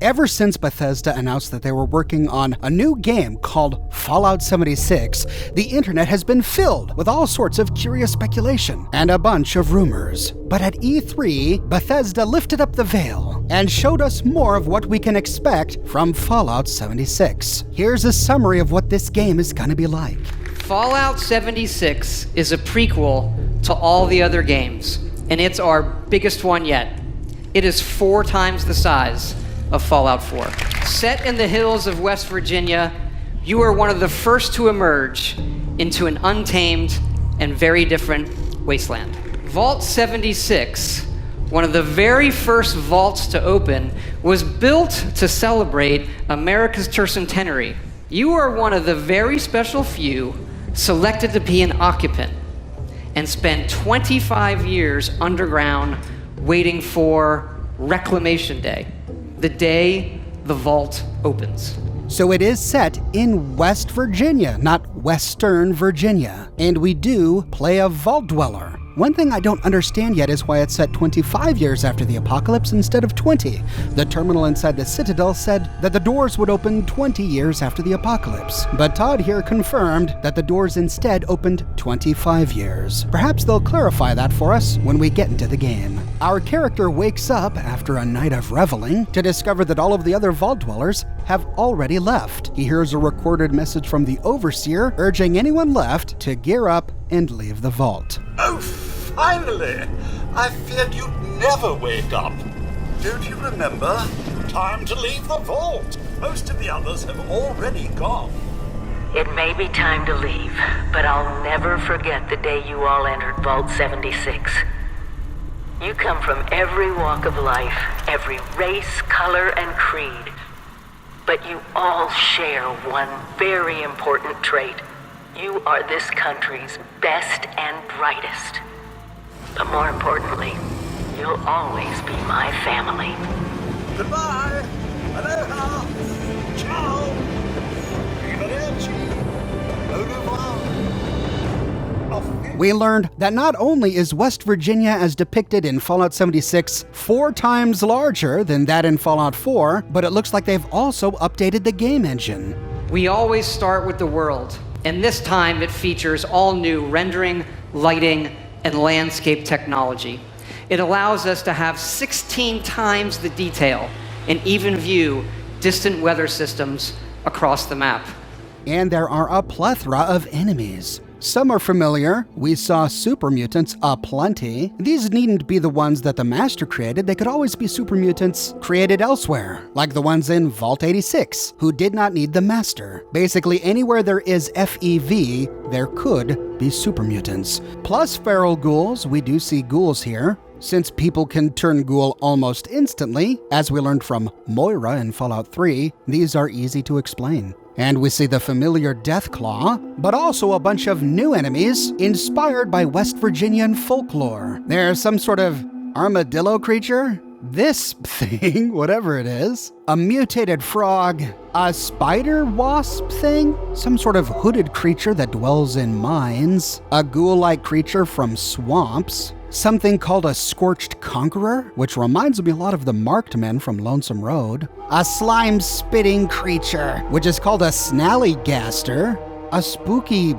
Ever since Bethesda announced that they were working on a new game called Fallout 76, the internet has been filled with all sorts of curious speculation and a bunch of rumors. But at E3, Bethesda lifted up the veil and showed us more of what we can expect from Fallout 76. Here's a summary of what this game is going to be like. Fallout 76 is a prequel to all the other games, and it's our biggest one yet. It is 4 times the size of Fallout 4. Set in the hills of West Virginia, you are one of the first to emerge into an untamed and very different wasteland. Vault 76, one of the very first vaults to open, was built to celebrate America's tercentenary. You are one of the very special few selected to be an occupant and spend 25 years underground waiting for Reclamation Day, the day the vault opens. So it is set in West Virginia, not Western Virginia, and we do play a vault dweller. One thing I don't understand yet is why it's set 25 years after the apocalypse instead of 20. The terminal inside the Citadel said that the doors would open 20 years after the apocalypse, but Todd here confirmed that the doors instead opened 25 years. Perhaps they'll clarify that for us when we get into the game. Our character wakes up after a night of reveling to discover that all of the other vault dwellers have already left. He hears a recorded message from the Overseer urging anyone left to gear up and leave the vault. Oh, finally! I feared you'd never wake up. Don't you remember? Time to leave the vault. Most of the others have already gone. It may be time to leave, but I'll never forget the day you all entered Vault 76. You come from every walk of life, every race, color, and creed. But you all share one very important trait. You are this country's best and brightest. But more importantly, you'll always be my family. Goodbye! Aloha! Ciao! Arrivederci! Au revoir! We learned that not only is West Virginia as depicted in Fallout 76 4 times larger than that in Fallout 4, but it looks like they've also updated the game engine. We always start with the world, and this time it features all new rendering, lighting, and landscape technology. It allows us to have 16 times the detail and even view distant weather systems across the map. And there are a plethora of enemies. Some are familiar. We saw super mutants aplenty. These needn't be the ones that the Master created. They could always be super mutants created elsewhere, like the ones in Vault 86, who did not need the Master. Basically, anywhere there is FEV, there could be super mutants. Plus feral ghouls. We do see ghouls here. Since people can turn ghoul almost instantly, as we learned from Moira in Fallout 3, these are easy to explain. And we see the familiar Deathclaw, but also a bunch of new enemies inspired by West Virginian folklore. There's some sort of armadillo creature, this thing, whatever it is, a mutated frog, a spider wasp thing, some sort of hooded creature that dwells in mines, a ghoul-like creature from swamps, something called a Scorched Conqueror, which reminds me a lot of the Marked Men from Lonesome Road, a slime-spitting creature, which is called a Snallygaster, a spooky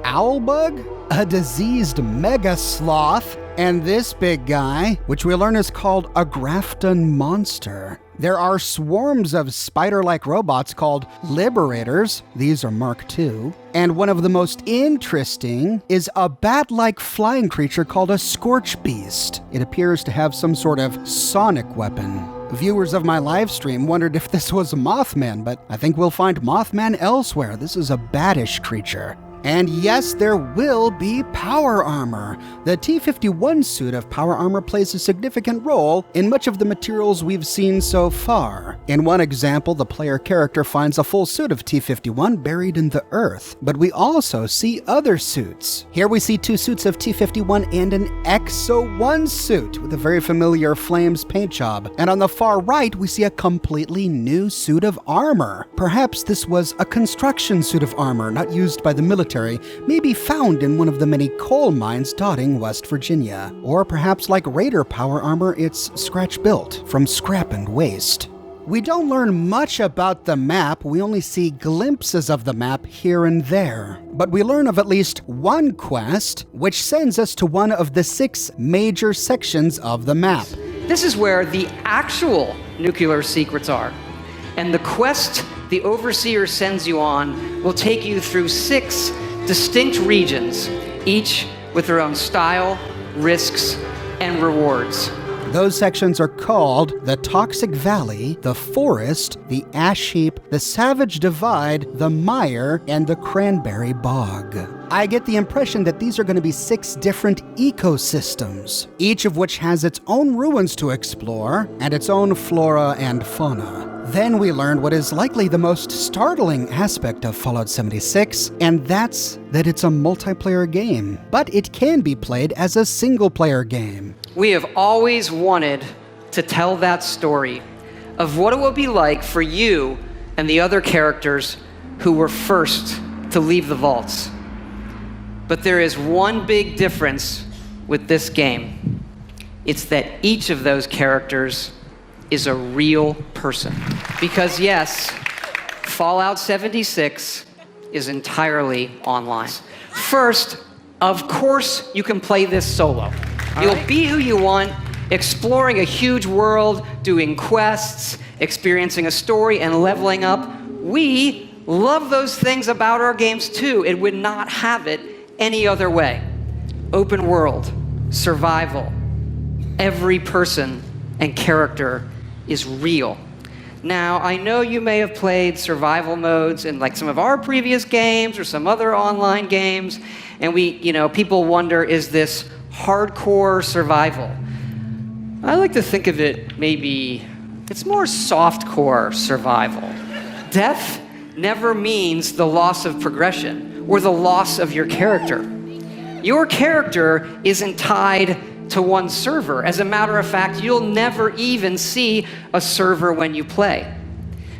owlbug, a diseased mega sloth, and this big guy, which we learn is called a Grafton monster. There are swarms of spider-like robots called Liberators. These are Mark II. And one of the most interesting is a bat-like flying creature called a Scorch Beast. It appears to have some sort of sonic weapon. Viewers of my live stream wondered if this was Mothman, but I think we'll find Mothman elsewhere. This is a batish creature. And yes, there will be power armor. The T-51 suit of power armor plays a significant role in much of the materials we've seen so far. In one example, the player character finds a full suit of T-51 buried in the earth, but we also see other suits. Here we see 2 suits of T-51 and an Exo-1 suit with a very familiar Flames paint job. And on the far right, we see a completely new suit of armor. Perhaps this was a construction suit of armor not used by the military, may be found in one of the many coal mines dotting West Virginia. Or perhaps like Raider power armor, it's scratch-built from scrap and waste. We don't learn much about the map, we only see glimpses of the map here and there. But we learn of at least one quest, which sends us to one of the 6 major sections of the map. This is where the actual nuclear secrets are. And the quest the Overseer sends you on will take you through 6 distinct regions, each with their own style, risks, and rewards. Those sections are called the Toxic Valley, the Forest, the Ash Heap, the Savage Divide, the Mire, and the Cranberry Bog. I get the impression that these are going to be 6 different ecosystems, each of which has its own ruins to explore and its own flora and fauna. Then we learned what is likely the most startling aspect of Fallout 76, and that's that it's a multiplayer game, but it can be played as a single-player game. We have always wanted to tell that story of what it would be like for you and the other characters who were first to leave the vaults. But there is one big difference with this game. It's that each of those characters is a real person. Because yes, Fallout 76 is entirely online. First, of course, you can play this solo. You'll be who you want, exploring a huge world, doing quests, experiencing a story, and leveling up. We love those things about our games too. It would not have it any other way. Open world, survival, every person and character is real. Now, I know you may have played survival modes in like some of our previous games or some other online games, and people wonder, is this hardcore survival? I like to think of it maybe, it's more softcore survival. Death never means the loss of progression or the loss of your character. Your character isn't tied to one server. As a matter of fact, you'll never even see a server when you play.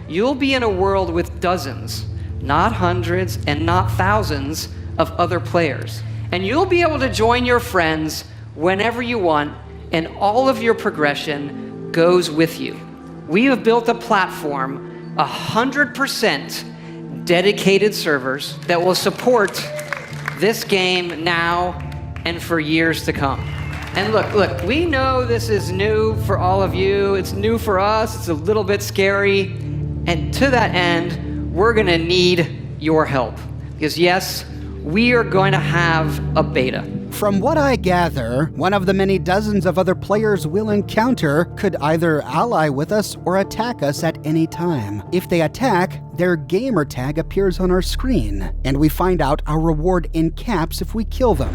You'll be in a world with dozens, not hundreds and not thousands of other players. And you'll be able to join your friends whenever you want, and all of your progression goes with you. We have built a platform, 100% dedicated servers that will support this game now and for years to come. And look, we know this is new for all of you. It's new for us. It's a little bit scary. And to that end, we're going to need your help. Because yes, we are going to have a beta. From what I gather, one of the many dozens of other players we'll encounter could either ally with us or attack us at any time. If they attack, their gamer tag appears on our screen, and we find out our reward in caps if we kill them.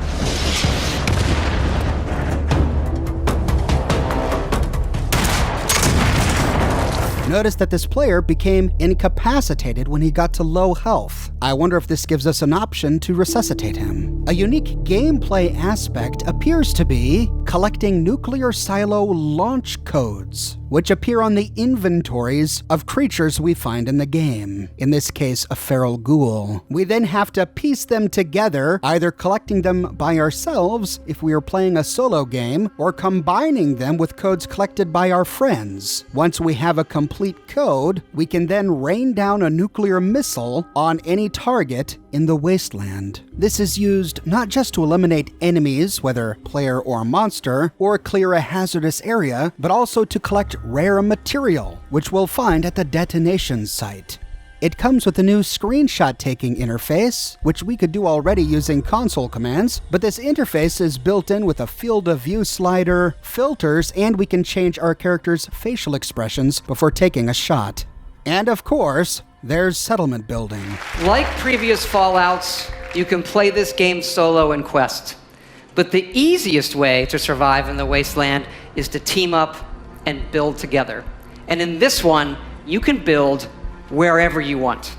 Notice that this player became incapacitated when he got to low health. I wonder if this gives us an option to resuscitate him. A unique gameplay aspect appears to be collecting nuclear silo launch codes, which appear on the inventories of creatures we find in the game. In this case, a feral ghoul. We then have to piece them together, either collecting them by ourselves if we are playing a solo game, or combining them with codes collected by our friends. Once we have a complete code, we can then rain down a nuclear missile on any target in the wasteland. This is used not just to eliminate enemies, whether player or monster, or clear a hazardous area, but also to collect rare material, which we'll find at the detonation site. It comes with a new screenshot-taking interface, which we could do already using console commands, but this interface is built in with a field of view slider, filters, and we can change our character's facial expressions before taking a shot. And of course, there's settlement building. Like previous Fallouts, you can play this game solo in quest. But the easiest way to survive in the wasteland is to team up and build together. And in this one, you can build wherever you want.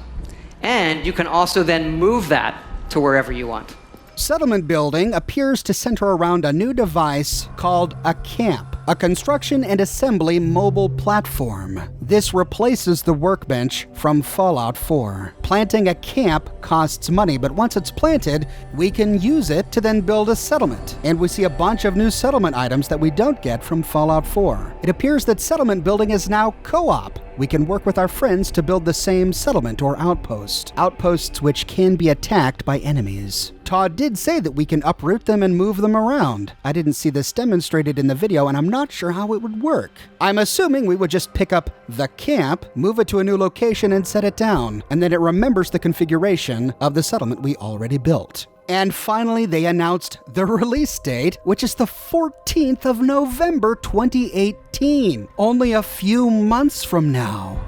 And you can also then move that to wherever you want. Settlement building appears to center around a new device called a camp, a construction and assembly mobile platform. This replaces the workbench from Fallout 4. Planting a camp costs money, but once it's planted, we can use it to then build a settlement. And we see a bunch of new settlement items that we don't get from Fallout 4. It appears that settlement building is now co-op, we can work with our friends to build the same settlement or outpost. Outposts which can be attacked by enemies. Todd did say that we can uproot them and move them around. I didn't see this demonstrated in the video, and I'm not sure how it would work. I'm assuming we would just pick up the camp, move it to a new location, and set it down, and then it remembers the configuration of the settlement we already built. And finally, they announced the release date, which is the 14th of November 2018, only a few months from now.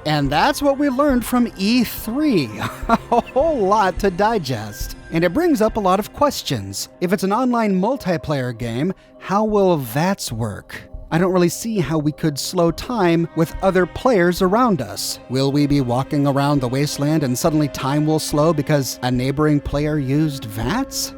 And that's what we learned from E3. A whole lot to digest. And it brings up a lot of questions. If it's an online multiplayer game, how will VATS work? I don't really see how we could slow time with other players around us. Will we be walking around the wasteland and suddenly time will slow because a neighboring player used VATS?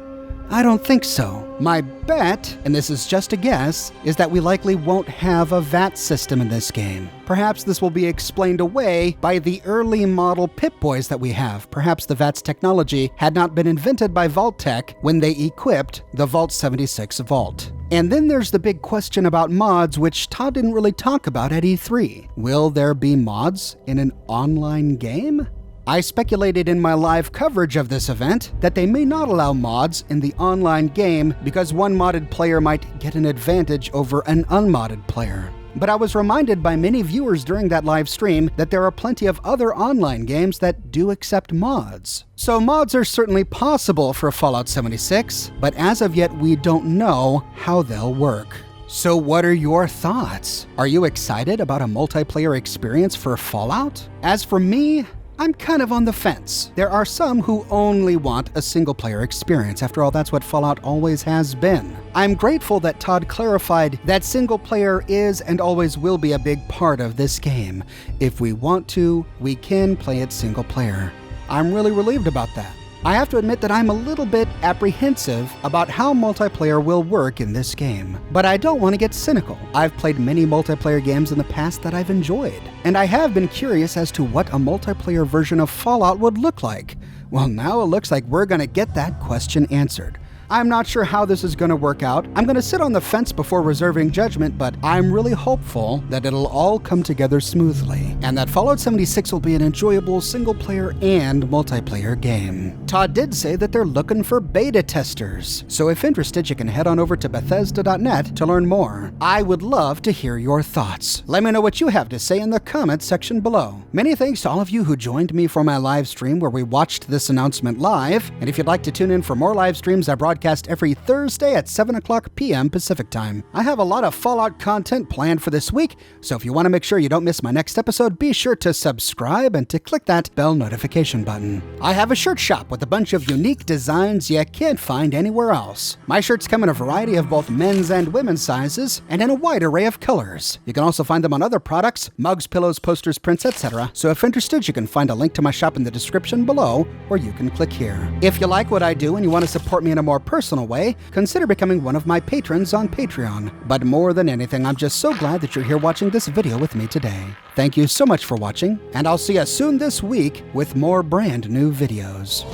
I don't think so. My bet, and this is just a guess, is that we likely won't have a VATS system in this game. Perhaps this will be explained away by the early model Pip-Boys that we have. Perhaps the VATS technology had not been invented by Vault-Tec when they equipped the Vault 76 Vault. And then there's the big question about mods, which Todd didn't really talk about at E3. Will there be mods in an online game? I speculated in my live coverage of this event that they may not allow mods in the online game because one modded player might get an advantage over an unmodded player. But I was reminded by many viewers during that live stream that there are plenty of other online games that do accept mods. So mods are certainly possible for Fallout 76, but as of yet we don't know how they'll work. So what are your thoughts? Are you excited about a multiplayer experience for Fallout? As for me, I'm kind of on the fence. There are some who only want a single-player experience. After all, that's what Fallout always has been. I'm grateful that Todd clarified that single-player is and always will be a big part of this game. If we want to, we can play it single-player. I'm really relieved about that. I have to admit that I'm a little bit apprehensive about how multiplayer will work in this game. But I don't want to get cynical. I've played many multiplayer games in the past that I've enjoyed, and I have been curious as to what a multiplayer version of Fallout would look like. Well, now it looks like we're going to get that question answered. I'm not sure how this is going to work out. I'm going to sit on the fence before reserving judgment, but I'm really hopeful that it'll all come together smoothly, and that Fallout 76 will be an enjoyable single-player and multiplayer game. Todd did say that they're looking for beta testers, so if interested, you can head on over to Bethesda.net to learn more. I would love to hear your thoughts. Let me know what you have to say in the comments section below. Many thanks to all of you who joined me for my live stream where we watched this announcement live, and if you'd like to tune in for more live streams, I broadcast every Thursday at 7 o'clock p.m. Pacific Time. I have a lot of Fallout content planned for this week, so if you want to make sure you don't miss my next episode, be sure to subscribe and to click that bell notification button. I have a shirt shop with a bunch of unique designs you can't find anywhere else. My shirts come in a variety of both men's and women's sizes, and in a wide array of colors. You can also find them on other products, mugs, pillows, posters, prints, etc. So if interested, you can find a link to my shop in the description below, or you can click here. If you like what I do and you want to support me in a more personal way, consider becoming one of my patrons on Patreon. But more than anything, I'm just so glad that you're here watching this video with me today. Thank you so much for watching, and I'll see you soon this week with more brand new videos.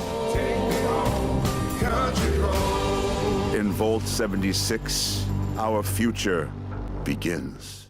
In Vault 76, our future begins.